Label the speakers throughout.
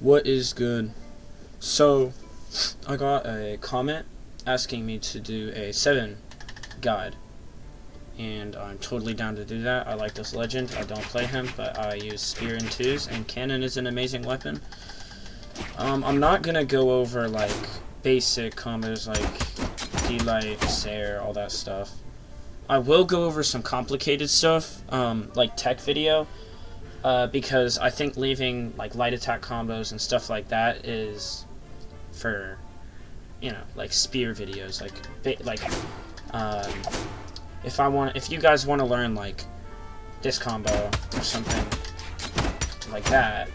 Speaker 1: What is good? So, I got a comment asking me to do a 7 guide, and I'm totally down to do that. I like this legend. I don't play him, but I use spear and 2s, and cannon is an amazing weapon. I'm not gonna go over like basic combos like D-Light, Sair, all that stuff. I will go over some complicated stuff, like tech video, because I think leaving like light attack combos and stuff like that is for, you know, like spear videos, if you guys want to learn like this combo or something like that,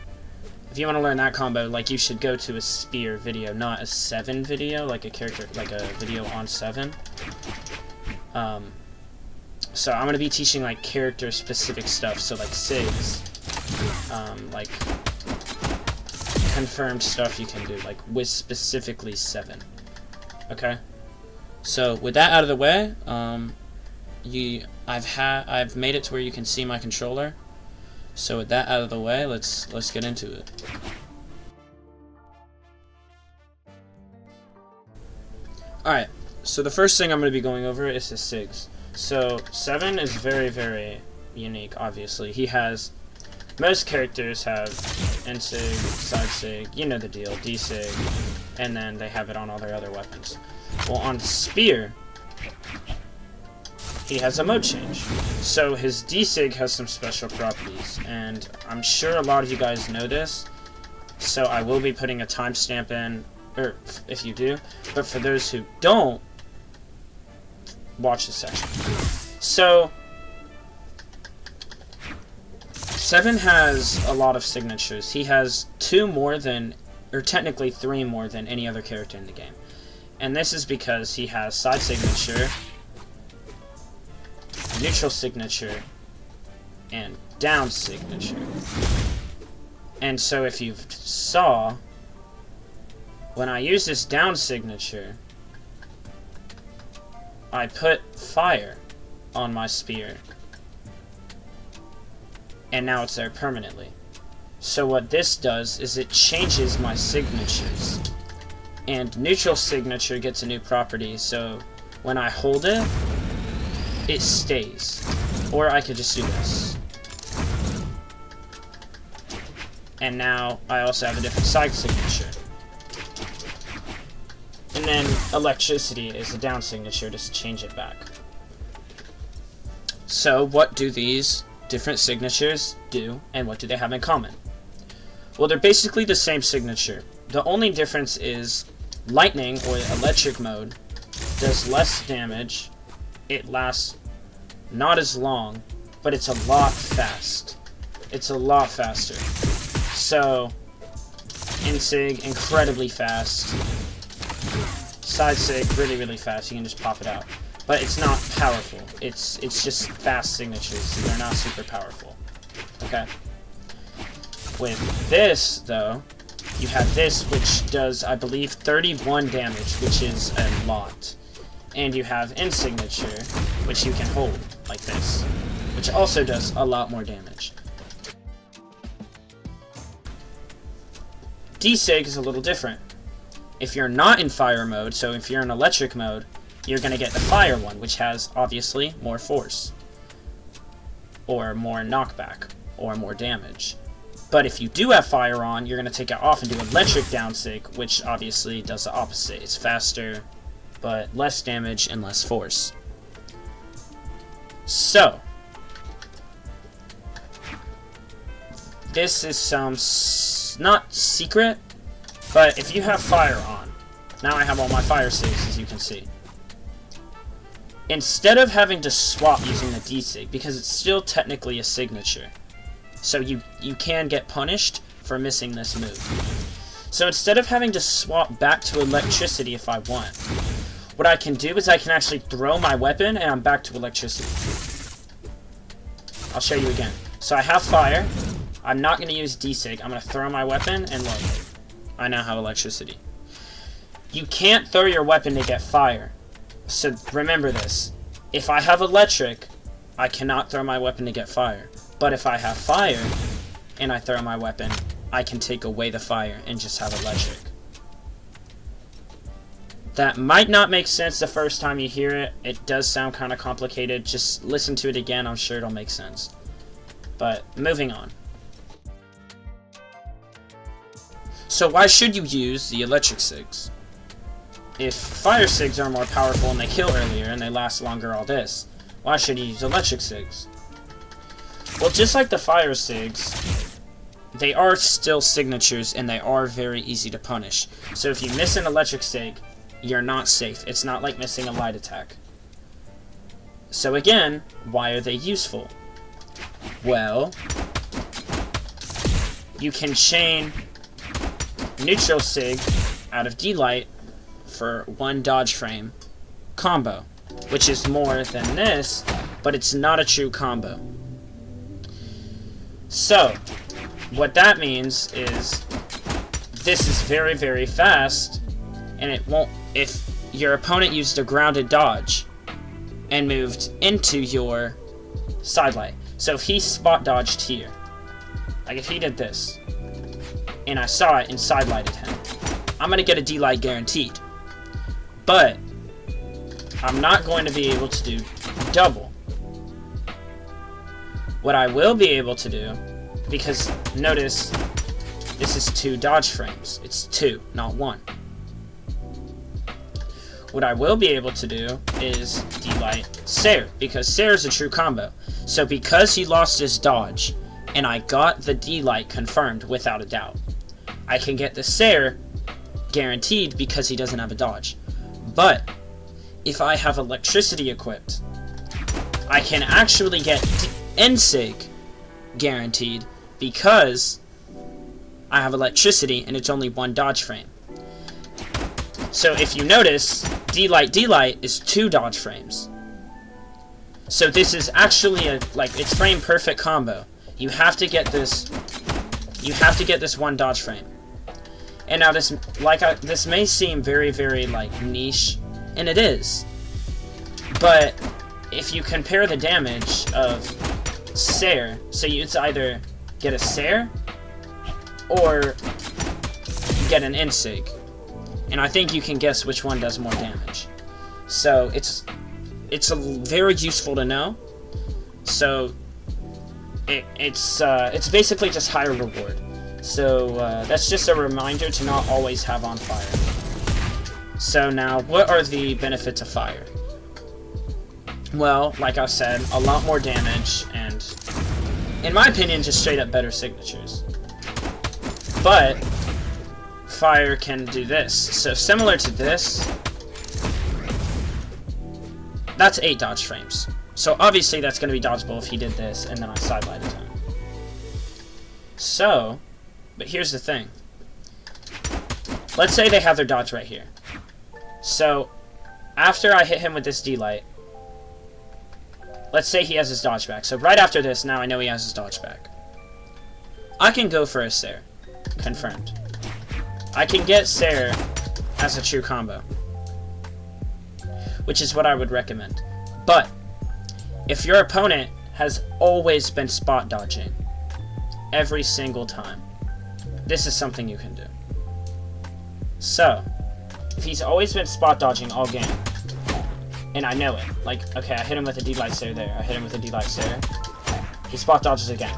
Speaker 1: if you want to learn that combo, like, you should go to a spear video, not a 7 video, like a video on 7. So I'm gonna be teaching like character specific stuff, so like SIGs, like confirmed stuff you can do, like with specifically 7. Okay? So with that out of the way, I've made it to where you can see my controller. So with that out of the way, let's get into it. Alright, so the first thing I'm going to be going over is his SIGs. So 7 is very, very unique, obviously. Most characters have N-Sig, Side Sig, you know the deal, D-Sig, and then they have it on all their other weapons. Well, on Spear, he has a mode change. So his D-Sig has some special properties, and I'm sure a lot of you guys know this, so I will be putting a timestamp in, or if you do, but for those who don't, watch this section. So 7 has a lot of signatures. He has 2 more than, or technically 3 more than any other character in the game. And this is because he has side signature, neutral signature, and down signature. And so if you saw, when I use this down signature, I put fire on my spear, and now it's there permanently. So what this does is it changes my signatures, and neutral signature gets a new property, so when I hold it, it stays. Or I could just do this. And now I also have a different side signature. And then electricity is a down signature to change it back. So what do these different signatures do, and what do they have in common? Well, they're basically the same signature. The only difference is lightning, or electric mode, does less damage. It lasts not as long, but it's a lot fast. It's a lot faster. So, N-Sig, incredibly fast. Side Sig, really, really fast. You can just pop it out. But it's not powerful. It's just fast signatures, so they're not super powerful. Okay? With this, though, you have this, which does, I believe, 31 damage, which is a lot. And you have N signature, which you can hold, like this, which also does a lot more damage. D-Sig is a little different. If you're not in fire mode, so if you're in electric mode, you're going to get the fire one, which has, obviously, more force, or more knockback, or more damage. But if you do have fire on, you're going to take it off and do electric down sig, which obviously does the opposite. It's faster, but less damage and less force. So, this is some, not secret, but if you have fire on, now I have all my fire saves, as you can see. Instead of having to swap using the D-Sig, because it's still technically a signature, so you can get punished for missing this move. So instead of having to swap back to electricity if I want, what I can do is I can actually throw my weapon and I'm back to electricity. I'll show you again. So I have fire. I'm not going to use D-Sig. I'm going to throw my weapon and look. I now have electricity. You can't throw your weapon to get fire. So remember this. If I have electric, I cannot throw my weapon to get fire. But if I have fire, and I throw my weapon, I can take away the fire and just have electric. That might not make sense the first time you hear it. It does sound kind of complicated. Just listen to it again, I'm sure it'll make sense. But moving on. So why should you use the electric SIGs? If fire SIGs are more powerful and they kill earlier and they last longer, all this, why should you use electric SIGs? Well, just like the fire SIGs, they are still signatures and they are very easy to punish. So if you miss an electric SIG, you're not safe. It's not like missing a light attack. So again, why are they useful? Well, you can chain neutral SIG out of D-Light for 1 dodge frame combo, which is more than this, but it's not a true combo. So, what that means is this is very, very fast, and it won't, if your opponent used a grounded dodge and moved into your sidelight. So if he spot dodged here, like if he did this, and I saw it and sidelighted him, I'm going to get a D-Light guaranteed. But I'm not going to be able to do double. What I will be able to do, because notice this is 2 dodge frames. It's 2, not 1. What I will be able to do is D-Light Sair, because Sair is a true combo. So because he lost his dodge, and I got the D-Light confirmed without a doubt, I can get the Sair guaranteed because he doesn't have a dodge. But if I have electricity equipped, I can actually get N-Sig guaranteed because I have electricity and it's only 1 dodge frame. So if you notice, D-Light is 2 dodge frames. So this is actually it's frame perfect combo. You have to get this 1 dodge frame. And now this may seem very, very niche, and it is. But if you compare the damage of Sair, so it's either get a Sair or get an N-Sig. And I think you can guess which one does more damage. So it's very useful to know. So it's basically just higher reward. So that's just a reminder to not always have on fire. So now, what are the benefits of fire? Well, like I said, a lot more damage, and in my opinion, just straight up better signatures. But fire can do this. So similar to this, that's 8 dodge frames. So obviously that's going to be dodgeable if he did this and then I sidelighted him. So, but here's the thing. Let's say they have their dodge right here. So, after I hit him with this D-Light, let's say he has his dodge back. So right after this, now I know he has his dodge back. I can go for a Sair. Confirmed. I can get Sair as a true combo, which is what I would recommend. But if your opponent has always been spot dodging every single time, this is something you can do. So, if he's always been spot dodging all game, and I know it, okay, I hit him with a D-Light Sair there, I hit him with a D-Light Sair, he spot dodges again,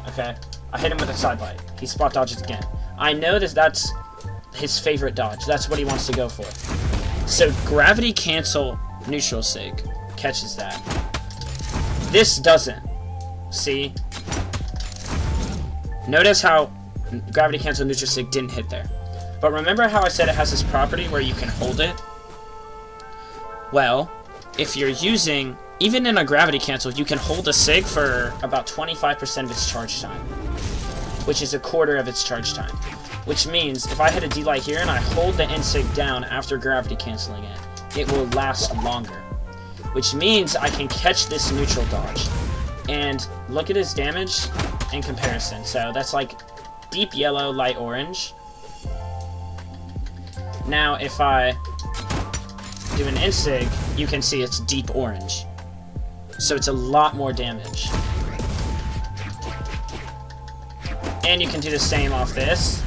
Speaker 1: okay? I hit him with a sidelight, he spot dodges again. I know that's his favorite dodge, that's what he wants to go for. So, gravity cancel neutral SIG catches that. This doesn't. See? Notice how gravity cancel neutral SIG didn't hit there. But remember how I said it has this property where you can hold it? Well, if you're using, even in a gravity cancel, you can hold a SIG for about 25% of its charge time, which is a quarter of its charge time. Which means, if I hit a D-Light here and I hold the N-Sig down after gravity canceling it, it will last longer. Which means I can catch this neutral dodge. And look at his damage in comparison. So that's like deep yellow, light orange. Now if I do an N-Sig, you can see it's deep orange. So it's a lot more damage. And you can do the same off this.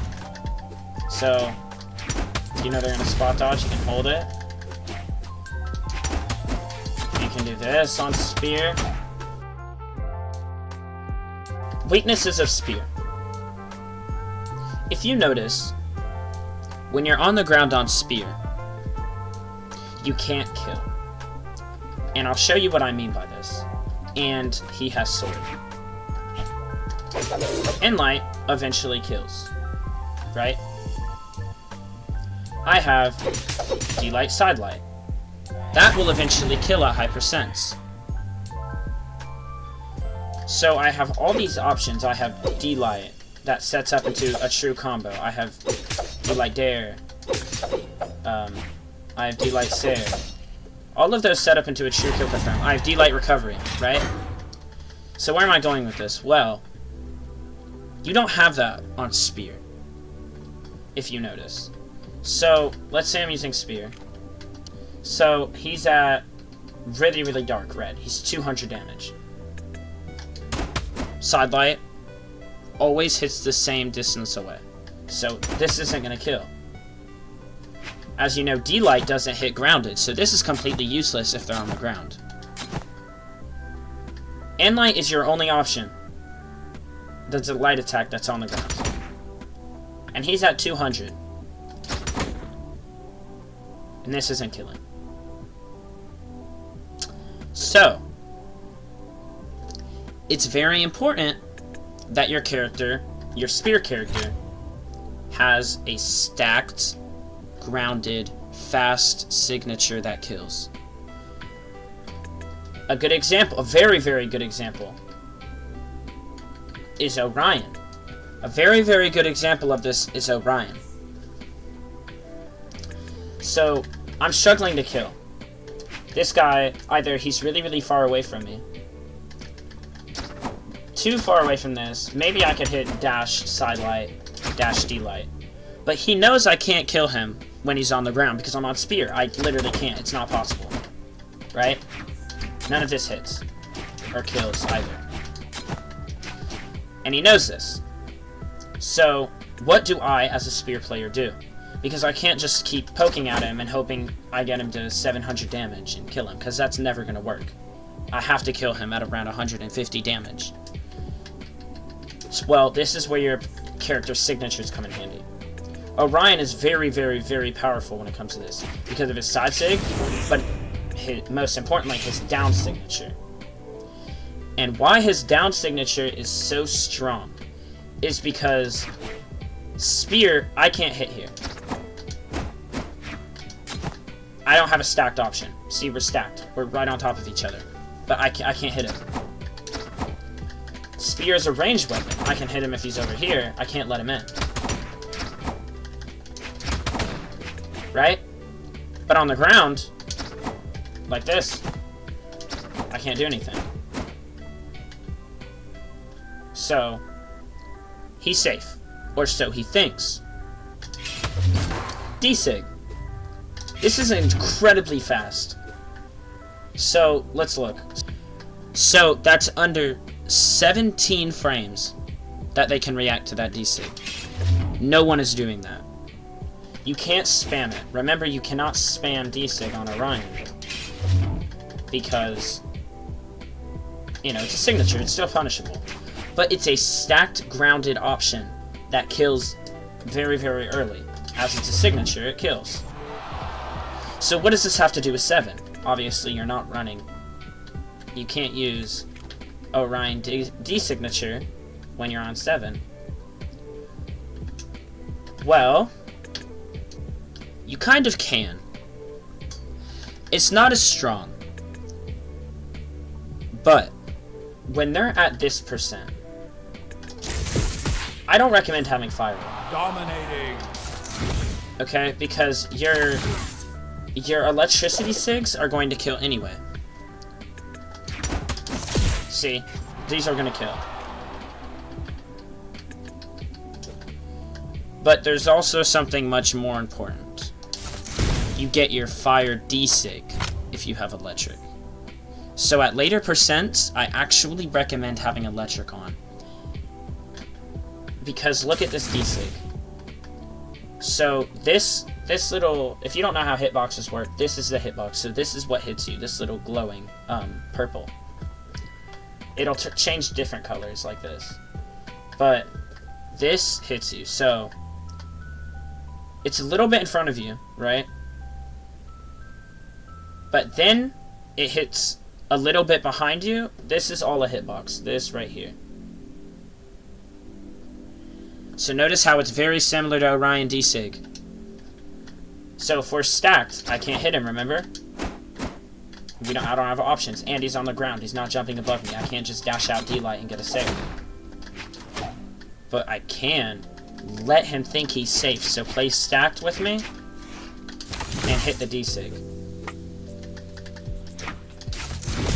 Speaker 1: So, you know they're going to spot dodge, you can hold it. You can do this on spear. Weaknesses of spear. If you notice, when you're on the ground on spear, you can't kill. And I'll show you what I mean by this. And he has sword. And light eventually kills. Right? I have D-light, side light. That will eventually kill at high percents. So I have all these options. I have D-light that sets up into a true combo. I have D-light dare. I have D-light Sair. All of those set up into a true kill confirm. I have D-light recovery, right? So where am I going with this? Well, you don't have that on spear, if you notice. So let's say I'm using spear. So he's at really, really dark red. He's 200 damage. Side light always hits the same distance away. So this isn't going to kill. As you know, D-light doesn't hit grounded, so this is completely useless if they're on the ground. And light is your only option. That's a light attack that's on the ground. And he's at 200. And this isn't killing. So, it's very important that your character, your spear character, has a stacked, grounded, fast signature that kills. A good example, a very, very good example, is Orion. A very, very good example of this is Orion. So, I'm struggling to kill. This guy, either he's really, really far away from me. Too far away from this. Maybe I could hit dash side light, dash D light. But he knows I can't kill him when he's on the ground because I'm on spear. I literally can't. It's not possible. Right? None of this hits. Or kills either. And he knows this. So, what do I, as a spear player, do? Because I can't just keep poking at him and hoping I get him to 700 damage and kill him, because that's never going to work. I have to kill him at around 150 damage. Well, this is where your character's signatures come in handy. Orion is very, very, very powerful when it comes to this, because of his side sig, but most importantly, his down signature. And why his down signature is so strong is because spear, I can't hit here. I don't have a stacked option. See, we're stacked. We're right on top of each other. But I can't hit him. Spear is a ranged weapon. I can hit him if he's over here. I can't let him in. Right? But on the ground, like this, I can't do anything. So, he's safe. Or so he thinks. D-Sig. This is incredibly fast. So, let's look. So, that's under 17 frames that they can react to that D-Sig. No one is doing that. You can't spam it. Remember, you cannot spam D-Sig on Orion. Because, you know, it's a signature. It's still punishable. But it's a stacked, grounded option that kills very, very early. As it's a signature, it kills. So what does this have to do with 7? Obviously, you're not running. You can't use Orion D signature when you're on 7. Well, you kind of can. It's not as strong. But when they're at this percent, I don't recommend having Firewall.
Speaker 2: Dominating.
Speaker 1: Okay, because your electricity sigs are going to kill anyway. See, these are going to kill. But there's also something much more important. You get your fire D-Sig if you have electric. So at later percents, I actually recommend having electric on. because look at this D-Sig. So this little, if you don't know how hitboxes work, this is the hitbox. So this is what hits you, this little glowing purple. It'll change different colors like this. But this hits you, so it's a little bit in front of you, right? But then it hits a little bit behind you. This is all a hitbox, this right here. So notice how it's very similar to Orion D-Sig. So if we're stacked, I can't hit him, remember? I don't have options. And he's on the ground. He's not jumping above me. I can't just dash out D-Light and get a save. But I can let him think he's safe. So play stacked with me and hit the D-Sig.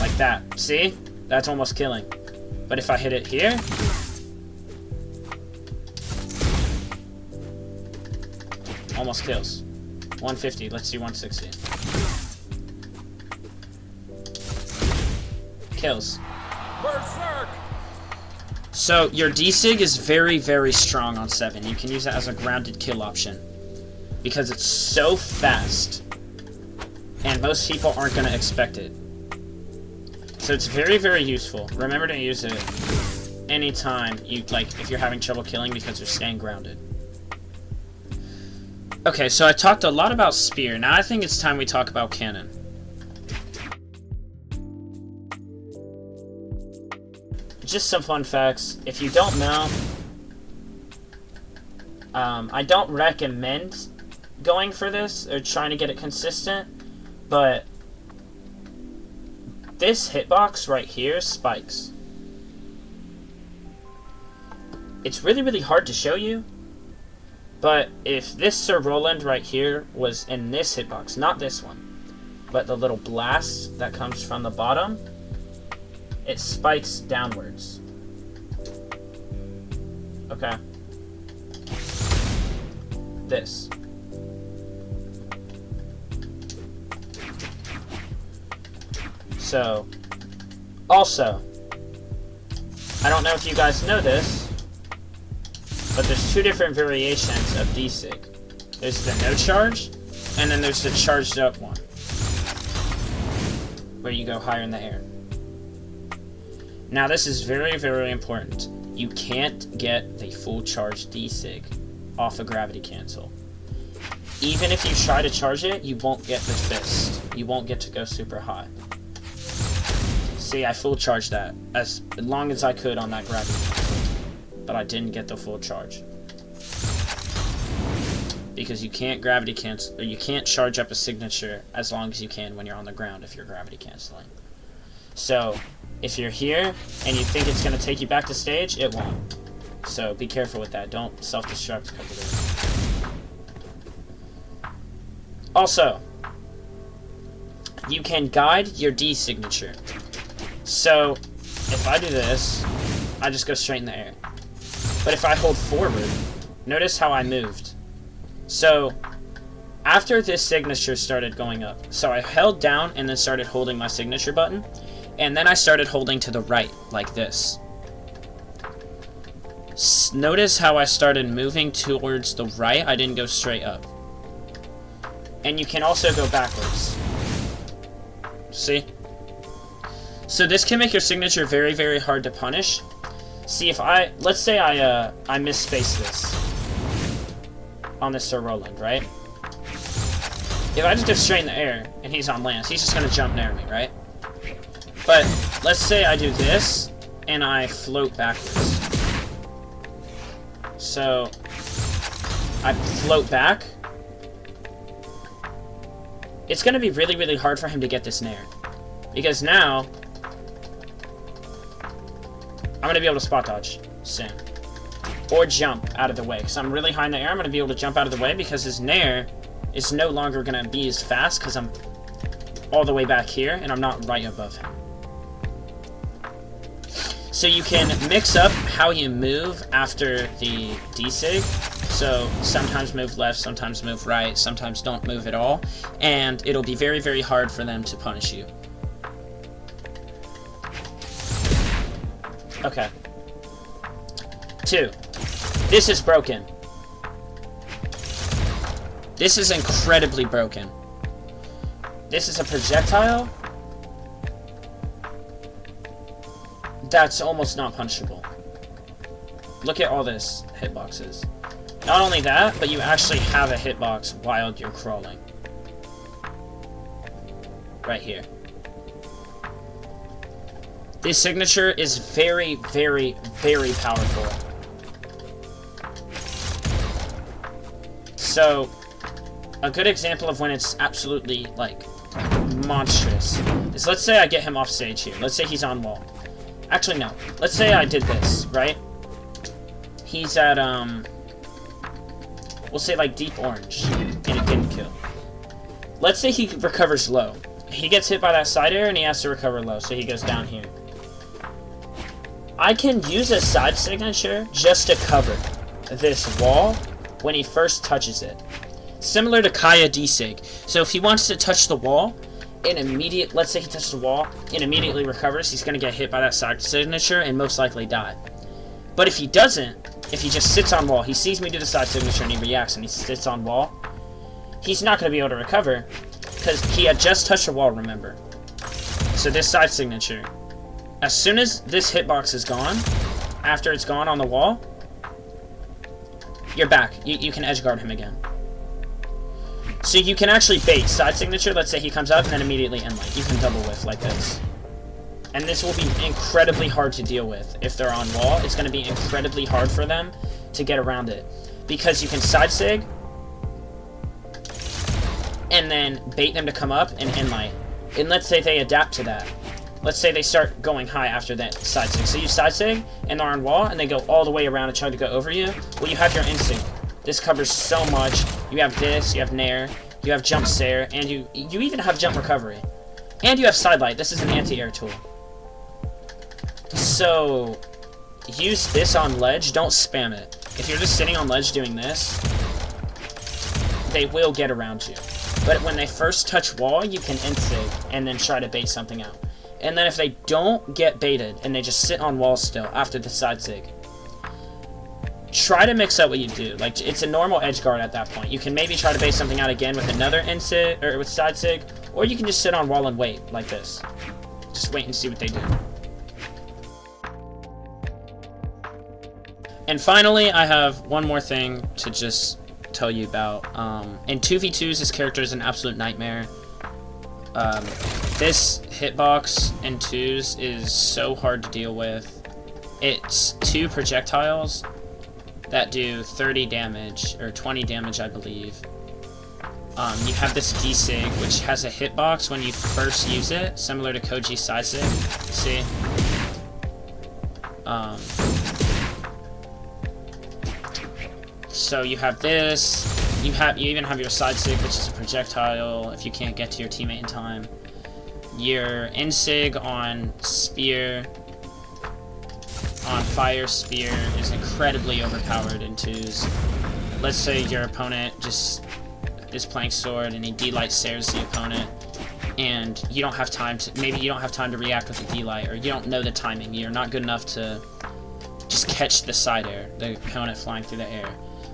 Speaker 1: Like that. See? That's almost killing. But if I hit it here... almost kills. 150. Let's do 160. Kills.
Speaker 2: Berserk!
Speaker 1: So your D-Sig is very, very strong on 7. You can use it as a grounded kill option. Because it's so fast. And most people aren't going to expect it. So it's very, very useful. Remember to use it anytime you, like, if you're having trouble killing because you're staying grounded. Okay, so I talked a lot about spear. Now I think it's time we talk about cannon. Just some fun facts. If you don't know, I don't recommend going for this or trying to get it consistent, but this hitbox right here spikes. It's really, really hard to show you, but if this Sir Roland right here was in this hitbox, not this one, but the little blast that comes from the bottom, it spikes downwards. Okay. This. So, also, I don't know if you guys know this, but there's two different variations of D-Sig. There's the no charge, and then there's the charged up one, where you go higher in the air. Now this is very, very important. You can't get the full charge D-Sig off a gravity cancel. Even if you try to charge it, you won't get the fist. You won't get to go super high. See, I full charged that as long as I could on that gravity cancel, but I didn't get the full charge. Because you can't gravity cancel, or you can't charge up a signature as long as you can when you're on the ground if you're gravity canceling. So, if you're here and you think it's going to take you back to stage, it won't. So be careful with that. Don't self-destruct because of it. Also, you can guide your D signature. So, if I do this, I just go straight in the air. But if I hold forward, notice how I moved. So, after this signature started going up, so I held down and then started holding my signature button, and then I started holding to the right, like this. Notice how I started moving towards the right, I didn't go straight up. And you can also go backwards. See? So this can make your signature very, very hard to punish. See, if let's say I misspaced this on this Sir Roland, right? If I just go straight in the air and he's on land, he's just gonna jump near me, right? But let's say I do this and I float backwards. So I float back. It's gonna be really, really hard for him to get this nair. Because now I'm gonna be able to spot dodge soon. Or jump out of the way. Because I'm really high in the air, I'm gonna be able to jump out of the way because his nair is no longer gonna be as fast because I'm all the way back here and I'm not right above him. So you can mix up how you move after the D-Sig. So sometimes move left, sometimes move right, sometimes don't move at all. And it'll be very, very hard for them to punish you. Okay. 2. This is broken. This is incredibly broken. This is a projectile that's almost not punchable. Look at all this hitboxes. Not only that, but you actually have a hitbox while you're crawling. Right here. This signature is very, very, very powerful. So, a good example of when it's absolutely, like, monstrous is, let's say I get him off stage here. Let's say he's on wall. Actually, no. Let's say I did this, right? He's at, we'll say, like, deep orange, and it didn't kill. Let's say he recovers low. He gets hit by that side air, and he has to recover low, so he goes down here. I can use a side signature just to cover this wall when he first touches it. Similar to Kaya D-Sig. So if he wants to touch the wall, let's say he touches the wall, and immediately recovers, he's going to get hit by that side signature and most likely die. But if he doesn't, if he just sits on wall, he sees me do the side signature and he reacts and he sits on wall, he's not going to be able to recover because he had just touched the wall, remember. So this side signature, as soon as this hitbox is gone, after it's gone on the wall, you're back. You can edge guard him again. So you can actually bait side signature. Let's say he comes up and then immediately end light. You can double whiff like this. And this will be incredibly hard to deal with. If they're on wall, it's going to be incredibly hard for them to get around it. Because you can side sig, and then bait them to come up and end light. And let's say they adapt to that. Let's say they start going high after that side sig. So you side sig, and they're on wall, and they go all the way around and try to go over you. Well, you have your instinct. This covers so much. You have this, you have nair, you have jump stare, and you even have jump recovery. And you have side light. This is an anti-air tool. So, use this on ledge. Don't spam it. If you're just sitting on ledge doing this, they will get around you. But when they first touch wall, you can insig and then try to bait something out. And then if they don't get baited and they just sit on wall still after the side sig, try to mix up what you do. Like, it's a normal edge guard at that point. You can maybe try to bait something out again with another insig or with side sig, or you can just sit on wall and wait like this. Just wait and see what they do. And finally, I have one more thing to just tell you about. In 2v2s, this character is an absolute nightmare. This hitbox in 2s is so hard to deal with. It's 2 projectiles that do 30 damage, or 20 damage, I believe. You have this D-Sig, which has a hitbox when you first use it, similar to Koji's side sig. See? So you have this, you even have your side sig, which is a projectile if you can't get to your teammate in time. Your insig on spear, on fire spear, is incredibly overpowered in 2s. Let's say your opponent just is playing sword and he D-light stares the opponent, and you don't have time to, maybe you don't have time to react with the D-light, or you don't know the timing, you're not good enough to just catch the side air, the opponent flying through the air.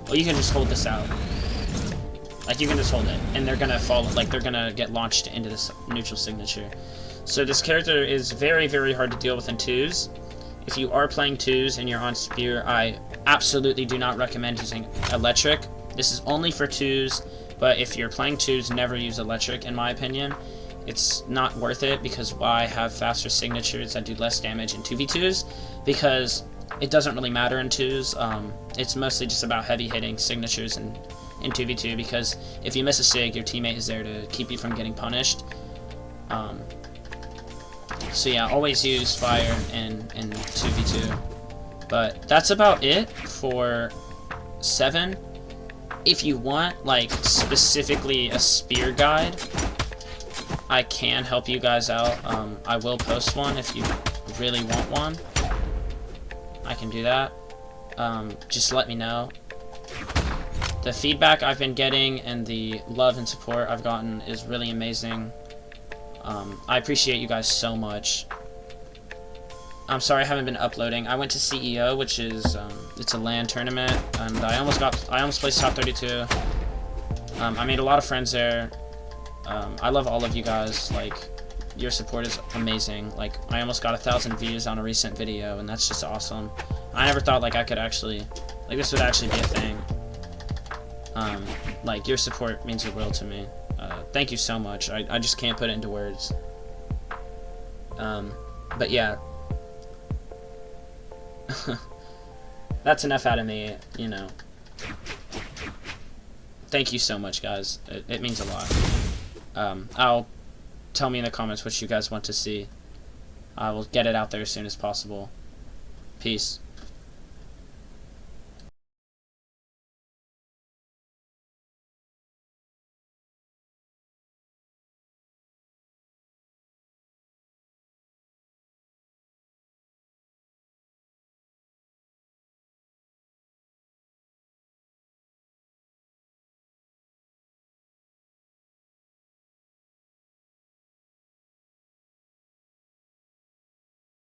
Speaker 1: Well, you can just hold this out. Like, you can just hold it, and they're gonna fall, like, they're gonna get launched into this neutral signature. So this character is very, very hard to deal with in 2s. If you are playing 2s and you're on spear, I absolutely do not recommend using electric. This is only for 2s, but if you're playing 2s, never use electric, in my opinion. It's not worth it, because why have faster signatures that do less damage in 2v2s? Because it doesn't really matter in 2s. It's mostly just about heavy hitting signatures in 2v2, because if you miss a sig, your teammate is there to keep you from getting punished. So yeah, always use fire in 2v2. But that's about it for 7. If you want, like, specifically a spear guide, I can help you guys out. I will post one if you really want one. I can do that. Just let me know. The feedback I've been getting and the love and support I've gotten is really amazing. I appreciate you guys so much. I'm sorry I haven't been uploading. I went to CEO, which is it's a LAN tournament, and I almost placed top 32. I made a lot of friends there. I love all of you guys. Like, your support is amazing. Like, I almost got 1,000 views on a recent video, and that's just awesome. I never thought like I could actually, like, this would actually be a thing. Like, your support means the world to me. Thank you so much. I just can't put it into words. But yeah. That's enough out of me, you know. Thank you so much, guys. It means a lot. I'll tell me in the comments what you guys want to see. I will get it out there as soon as possible. Peace.